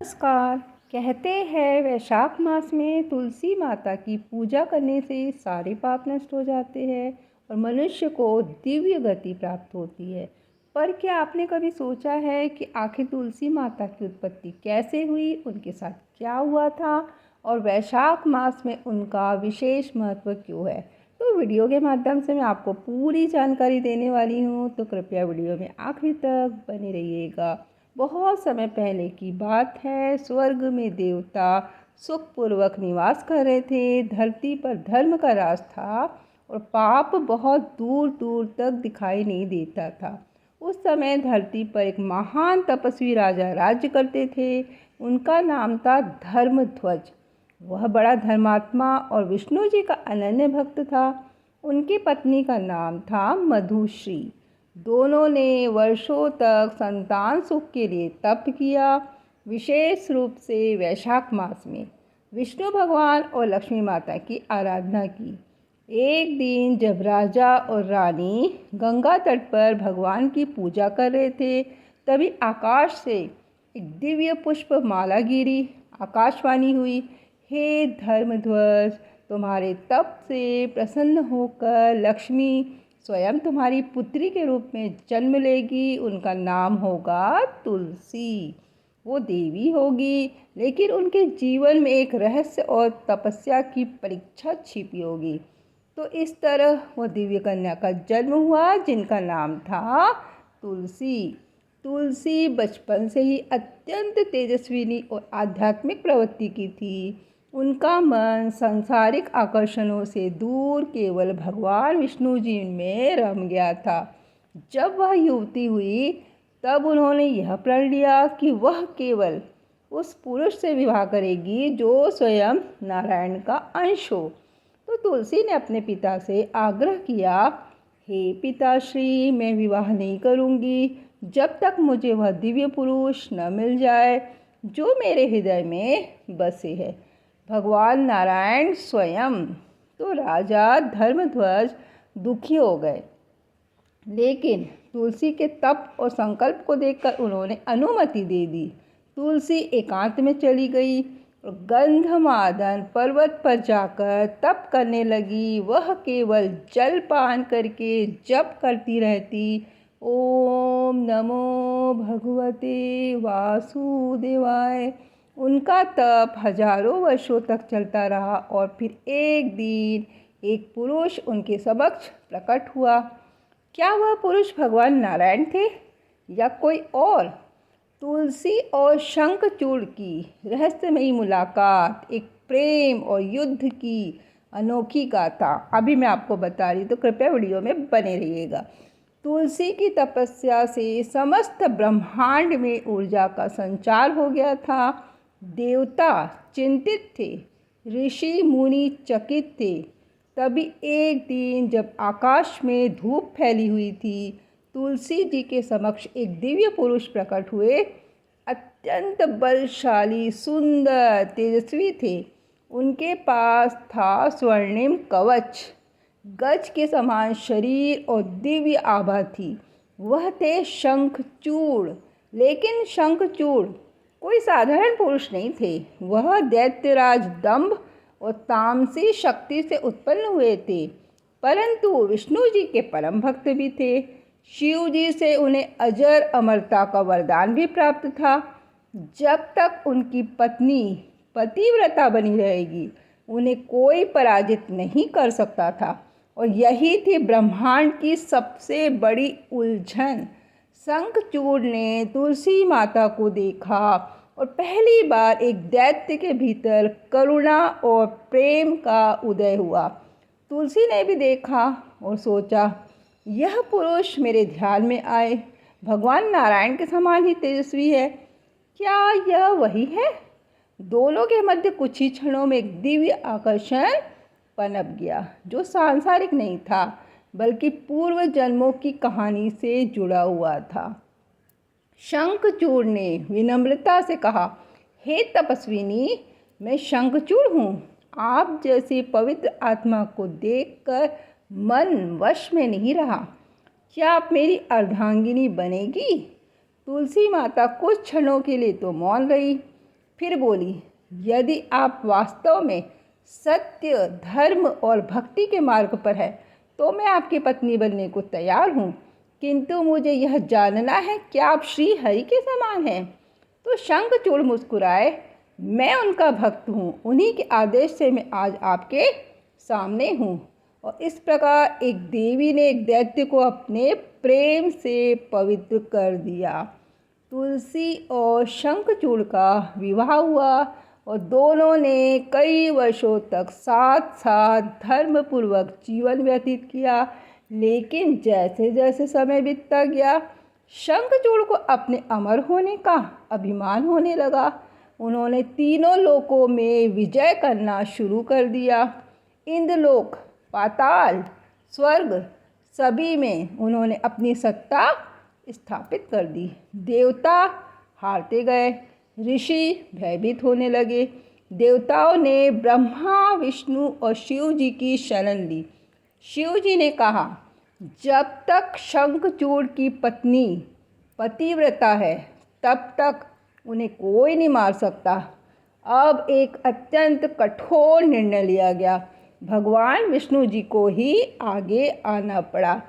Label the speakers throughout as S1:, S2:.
S1: नमस्कार। कहते हैं वैशाख मास में तुलसी माता की पूजा करने से सारे पाप नष्ट हो जाते हैं और मनुष्य को दिव्य गति प्राप्त होती है। पर क्या आपने कभी सोचा है कि आखिर तुलसी माता की उत्पत्ति कैसे हुई, उनके साथ क्या हुआ था और वैशाख मास में उनका विशेष महत्व क्यों है? तो वीडियो के माध्यम से मैं आपको पूरी जानकारी देने वाली हूँ, तो कृपया वीडियो में आखिर तक बने रहिएगा। बहुत समय पहले की बात है। स्वर्ग में देवता सुखपूर्वक निवास कर रहे थे। धरती पर धर्म का राज था और पाप बहुत दूर दूर तक दिखाई नहीं देता था। उस समय धरती पर एक महान तपस्वी राजा राज्य करते थे। उनका नाम था धर्मध्वज। वह बड़ा धर्मात्मा और विष्णु जी का अनन्य भक्त था। उनकी पत्नी का नाम था मधुश्री। दोनों ने वर्षों तक संतान सुख के लिए तप किया। विशेष रूप से वैशाख मास में विष्णु भगवान और लक्ष्मी माता की आराधना की। एक दिन जब राजा और रानी गंगा तट पर भगवान की पूजा कर रहे थे, तभी आकाश से एक दिव्य पुष्प माला गिरी। आकाशवाणी हुई, हे धर्मध्वज, तुम्हारे तप से प्रसन्न होकर लक्ष्मी स्वयं तुम्हारी पुत्री के रूप में जन्म लेगी। उनका नाम होगा तुलसी। वो देवी होगी, लेकिन उनके जीवन में एक रहस्य और तपस्या की परीक्षा छिपी होगी। तो इस तरह वो दिव्य कन्या का जन्म हुआ, जिनका नाम था तुलसी। तुलसी बचपन से ही अत्यंत तेजस्विनी और आध्यात्मिक प्रवृत्ति की थी। उनका मन सांसारिक आकर्षणों से दूर केवल भगवान विष्णु जी में रम गया था। जब वह युवती हुई, तब उन्होंने यह प्रण लिया कि वह केवल उस पुरुष से विवाह करेगी जो स्वयं नारायण का अंश हो। तो तुलसी ने अपने पिता से आग्रह किया, हे पिताश्री, मैं विवाह नहीं करूंगी जब तक मुझे वह दिव्य पुरुष न मिल जाए जो मेरे हृदय में बसे है, भगवान नारायण स्वयं। तो राजा धर्मध्वज दुखी हो गए, लेकिन तुलसी के तप और संकल्प को देखकर उन्होंने अनुमति दे दी। तुलसी एकांत में चली गई और गंधमादन पर्वत पर जाकर तप करने लगी। वह केवल जल पान करके जप करती रहती, ओम नमो भगवते वासुदेवाय। उनका तप हजारों वर्षों तक चलता रहा और फिर एक दिन एक पुरुष उनके समक्ष प्रकट हुआ। क्या वह पुरुष भगवान नारायण थे या कोई और? तुलसी और शंखचूड़ की रहस्यमयी मुलाकात एक प्रेम और युद्ध की अनोखी गाथा अभी मैं आपको बता रही, तो कृपया वीडियो में बने रहिएगा। तुलसी की तपस्या से समस्त ब्रह्मांड में ऊर्जा का संचार हो गया था। देवता चिंतित थे, ऋषि मुनि चकित थे। तभी एक दिन जब आकाश में धूप फैली हुई थी, तुलसी जी के समक्ष एक दिव्य पुरुष प्रकट हुए। अत्यंत बलशाली, सुंदर, तेजस्वी थे। उनके पास था स्वर्णिम कवच, गज के समान शरीर और दिव्य आभा थी। वह थे शंखचूड़। लेकिन शंखचूड़ कोई साधारण पुरुष नहीं थे। वह दैत्यराज दंभ और तामसी शक्ति से उत्पन्न हुए थे, परंतु विष्णु जी के परम भक्त भी थे। शिव जी से उन्हें अजर अमरता का वरदान भी प्राप्त था। जब तक उनकी पत्नी पतिव्रता बनी रहेगी, उन्हें कोई पराजित नहीं कर सकता था। और यही थी ब्रह्मांड की सबसे बड़ी उलझन। शंखचूड़ ने तुलसी माता को देखा और पहली बार एक दैत्य के भीतर करुणा और प्रेम का उदय हुआ। तुलसी ने भी देखा और सोचा, यह पुरुष मेरे ध्यान में आए, भगवान नारायण के समान ही तेजस्वी है। क्या यह वही है? दोनों के मध्य कुछ ही क्षणों में एक दिव्य आकर्षण पनप गया, जो सांसारिक नहीं था बल्कि पूर्व जन्मों की कहानी से जुड़ा हुआ था। शंखचूड़ ने विनम्रता से कहा, हे तपस्विनी, मैं शंखचूड़ हूँ। आप जैसी पवित्र आत्मा को देखकर मन वश में नहीं रहा। क्या आप मेरी अर्धांगिनी बनेगी? तुलसी माता कुछ क्षणों के लिए तो मौन रही, फिर बोली, यदि आप वास्तव में सत्य, धर्म और भक्ति के मार्ग पर है तो मैं आपकी पत्नी बनने को तैयार हूँ, किंतु मुझे यह जानना है कि आप श्री हरि के समान हैं। तो शंखचूड़ मुस्कुराए, मैं उनका भक्त हूँ, उन्हीं के आदेश से मैं आज आपके सामने हूँ। और इस प्रकार एक देवी ने एक दैत्य को अपने प्रेम से पवित्र कर दिया। तुलसी और शंखचूड़ का विवाह हुआ और दोनों ने कई वर्षों तक साथ साथ धर्मपूर्वक जीवन व्यतीत किया। लेकिन जैसे जैसे समय बीतता गया, शंखचूड़ को अपने अमर होने का अभिमान होने लगा। उन्होंने तीनों लोकों में विजय करना शुरू कर दिया। इंद्रलोक, पाताल, स्वर्ग, सभी में उन्होंने अपनी सत्ता स्थापित कर दी। देवता हारते गए, ऋषि भयभीत होने लगे। देवताओं ने ब्रह्मा, विष्णु और शिव जी की शरण ली। शिव जी ने कहा, जब तक शंखचूड़ की पत्नी पतिव्रता है तब तक उन्हें कोई नहीं मार सकता। अब एक अत्यंत कठोर निर्णय लिया गया। भगवान विष्णु जी को ही आगे आना पड़ा।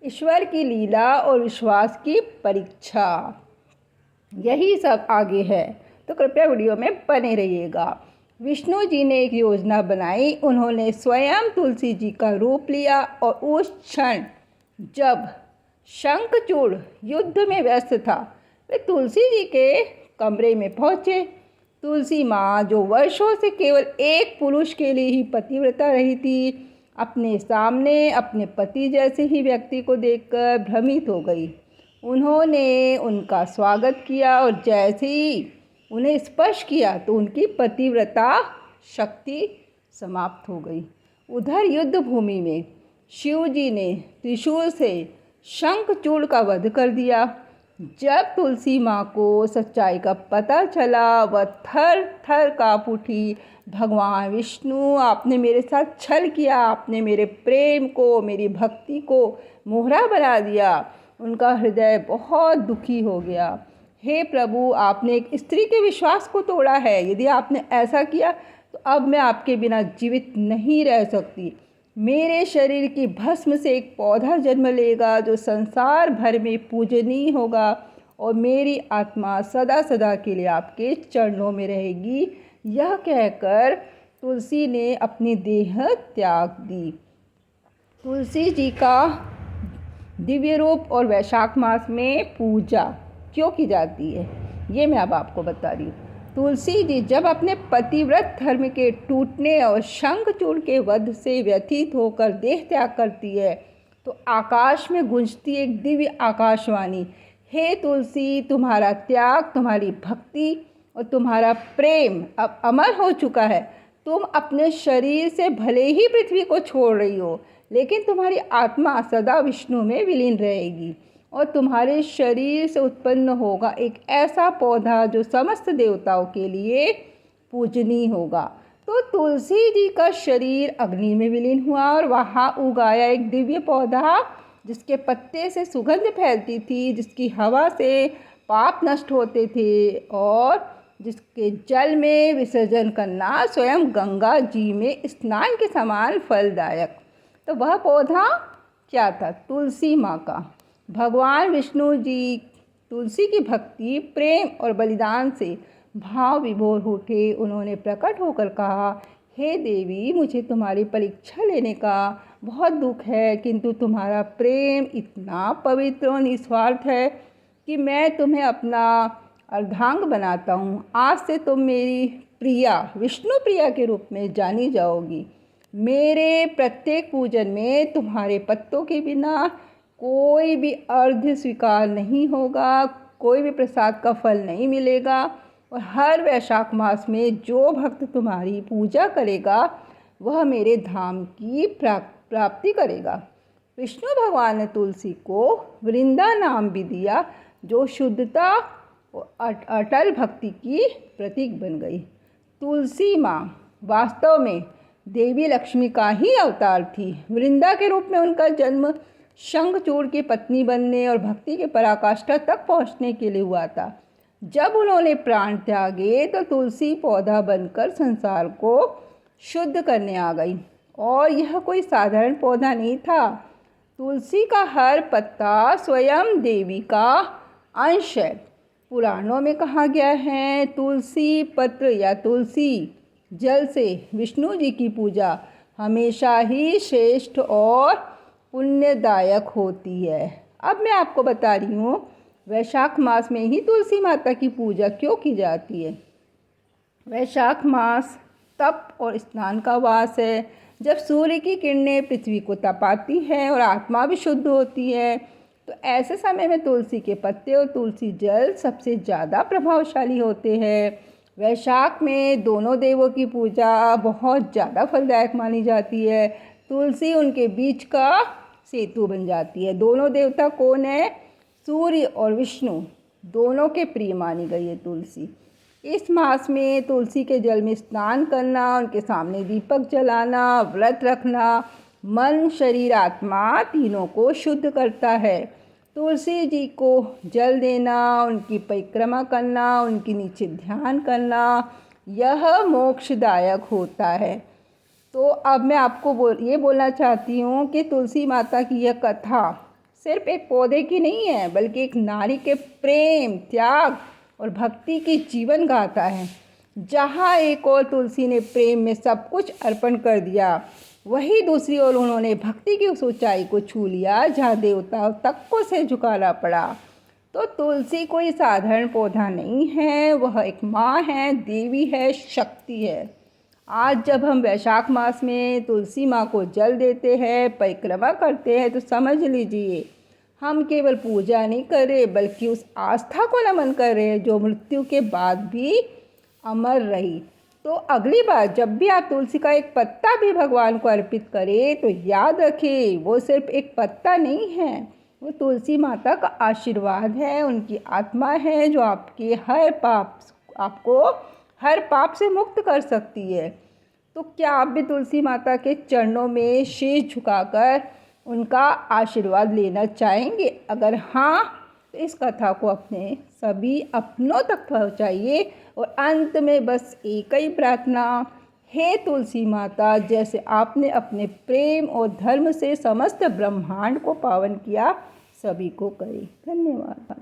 S1: ईश्वर की लीला और विश्वास की परीक्षा, यही सब आगे है, तो कृपया वीडियो में बने रहिएगा। विष्णु जी ने एक योजना बनाई। उन्होंने स्वयं तुलसी जी का रूप लिया और उस क्षण जब शंखचूड़ युद्ध में व्यस्त था, वे तुलसी जी के कमरे में पहुँचे। तुलसी माँ, जो वर्षों से केवल एक पुरुष के लिए ही पतिव्रता रही थी, अपने सामने अपने पति जैसे ही व्यक्ति को देखकर भ्रमित हो गई। उन्होंने उनका स्वागत किया और जैसे ही उन्हें स्पर्श किया तो उनकी पतिव्रता शक्ति समाप्त हो गई। उधर युद्ध भूमि में शिव जी ने त्रिशूल से शंखचूड़ का वध कर दिया। जब तुलसी माँ को सच्चाई का पता चला, वह थर थर काँप उठी। भगवान विष्णु, आपने मेरे साथ छल किया, आपने मेरे प्रेम को, मेरी भक्ति को मोहरा बना दिया। उनका हृदय बहुत दुखी हो गया। हे प्रभु, आपने एक स्त्री के विश्वास को तोड़ा है। यदि आपने ऐसा किया तो अब मैं आपके बिना जीवित नहीं रह सकती। मेरे शरीर की भस्म से एक पौधा जन्म लेगा जो संसार भर में पूजनीय होगा और मेरी आत्मा सदा सदा के लिए आपके चरणों में रहेगी। यह कहकर तुलसी ने अपनी देह त्याग दी। तुलसी जी का दिव्य रूप और वैशाख मास में पूजा क्यों की जाती है, ये मैं अब आपको बता रही हूँ। तुलसी जी जब अपने पतिव्रत धर्म के टूटने और शंखचूड़ के वध से व्यथित होकर देह त्याग करती है तो आकाश में गूंजती एक दिव्य आकाशवाणी, हे तुलसी, तुम्हारा त्याग, तुम्हारी भक्ति और तुम्हारा प्रेम अब अमर हो चुका है। तुम अपने शरीर से भले ही पृथ्वी को छोड़ रही हो, लेकिन तुम्हारी आत्मा सदा विष्णु में विलीन रहेगी और तुम्हारे शरीर से उत्पन्न होगा एक ऐसा पौधा जो समस्त देवताओं के लिए पूजनीय होगा। तो तुलसी जी का शरीर अग्नि में विलीन हुआ और वहाँ उगाया एक दिव्य पौधा जिसके पत्ते से सुगंध फैलती थी, जिसकी हवा से पाप नष्ट होते थे और जिसके जल में विसर्जन करना स्वयं गंगा जी में स्नान के समान फलदायक। तो वह पौधा क्या था? तुलसी माँ का। भगवान विष्णु जी तुलसी की भक्ति, प्रेम और बलिदान से भाव विभोर उठे। उन्होंने प्रकट होकर कहा, हे देवी, मुझे तुम्हारी परीक्षा लेने का बहुत दुख है, किंतु तुम्हारा प्रेम इतना पवित्र और निस्वार्थ है कि मैं तुम्हें अपना अर्धांग बनाता हूँ। आज से तुम मेरी प्रिया, विष्णु प्रिया के रूप में जानी जाओगी। मेरे प्रत्येक पूजन में तुम्हारे पत्तों के बिना कोई भी अर्घ्य स्वीकार नहीं होगा, कोई भी प्रसाद का फल नहीं मिलेगा और हर वैशाख मास में जो भक्त तुम्हारी पूजा करेगा वह मेरे धाम की प्राप्ति करेगा। विष्णु भगवान ने तुलसी को वृंदा नाम भी दिया, जो शुद्धता और अटल भक्ति की प्रतीक बन गई। तुलसी माँ वास्तव में देवी लक्ष्मी का ही अवतार थी। वृंदा के रूप में उनका जन्म शंखचूड़ की पत्नी बनने और भक्ति के पराकाष्ठा तक पहुँचने के लिए हुआ था। जब उन्होंने प्राण त्यागे तो तुलसी पौधा बनकर संसार को शुद्ध करने आ गई। और यह कोई साधारण पौधा नहीं था। तुलसी का हर पत्ता स्वयं देवी का अंश है। पुराणों में कहा गया है, तुलसी पत्र या तुलसी जल से विष्णु जी की पूजा हमेशा ही श्रेष्ठ और पुण्यदायक होती है। अब मैं आपको बता रही हूँ वैशाख मास में ही तुलसी माता की पूजा क्यों की जाती है। वैशाख मास तप और स्नान का मास है, जब सूर्य की किरणें पृथ्वी को तपाती हैं और आत्मा भी शुद्ध होती है। तो ऐसे समय में तुलसी के पत्ते और तुलसी जल सबसे ज़्यादा प्रभावशाली होते हैं। वैशाख में दोनों देवों की पूजा बहुत ज़्यादा फलदायक मानी जाती है। तुलसी उनके बीच का सेतु बन जाती है। दोनों देवता कौन है? सूर्य और विष्णु, दोनों के प्रिय मानी गई है तुलसी। इस मास में तुलसी के जल में स्नान करना, उनके सामने दीपक जलाना, व्रत रखना मन, शरीर, आत्मा तीनों को शुद्ध करता है। तुलसी जी को जल देना, उनकी परिक्रमा करना, उनके नीचे ध्यान करना, यह मोक्षदायक होता है। तो अब मैं आपको ये बोलना चाहती हूँ कि तुलसी माता की यह कथा सिर्फ एक पौधे की नहीं है, बल्कि एक नारी के प्रेम, त्याग और भक्ति की जीवन गाथा है। जहाँ एक और तुलसी ने प्रेम में सब कुछ अर्पण कर दिया, वही दूसरी ओर उन्होंने भक्ति की उस ऊंचाई को छू लिया जहाँ देवताओं तक को सिर झुकाना पड़ा। तो तुलसी कोई साधारण पौधा नहीं है, वह एक माँ है, देवी है, शक्ति है। आज जब हम वैशाख मास में तुलसी माँ को जल देते हैं, परिक्रमा करते हैं, तो समझ लीजिए हम केवल पूजा नहीं कर रहे, बल्कि उस आस्था को नमन कर रहे हैं जो मृत्यु के बाद भी अमर रही। तो अगली बार जब भी आप तुलसी का एक पत्ता भी भगवान को अर्पित करें, तो याद रखें वो सिर्फ एक पत्ता नहीं है, वो तुलसी माता का आशीर्वाद है, उनकी आत्मा है जो आपको हर पाप से मुक्त कर सकती है। तो क्या आप भी तुलसी माता के चरणों में शीश झुकाकर उनका आशीर्वाद लेना चाहेंगे? अगर हाँ, तो इस कथा को अपने सभी अपनों तक पहुँचाइए। और अंत में बस एक ही प्रार्थना, हे तुलसी माता, जैसे आपने अपने प्रेम और धर्म से समस्त ब्रह्मांड को पावन किया, सभी को करें। धन्यवाद।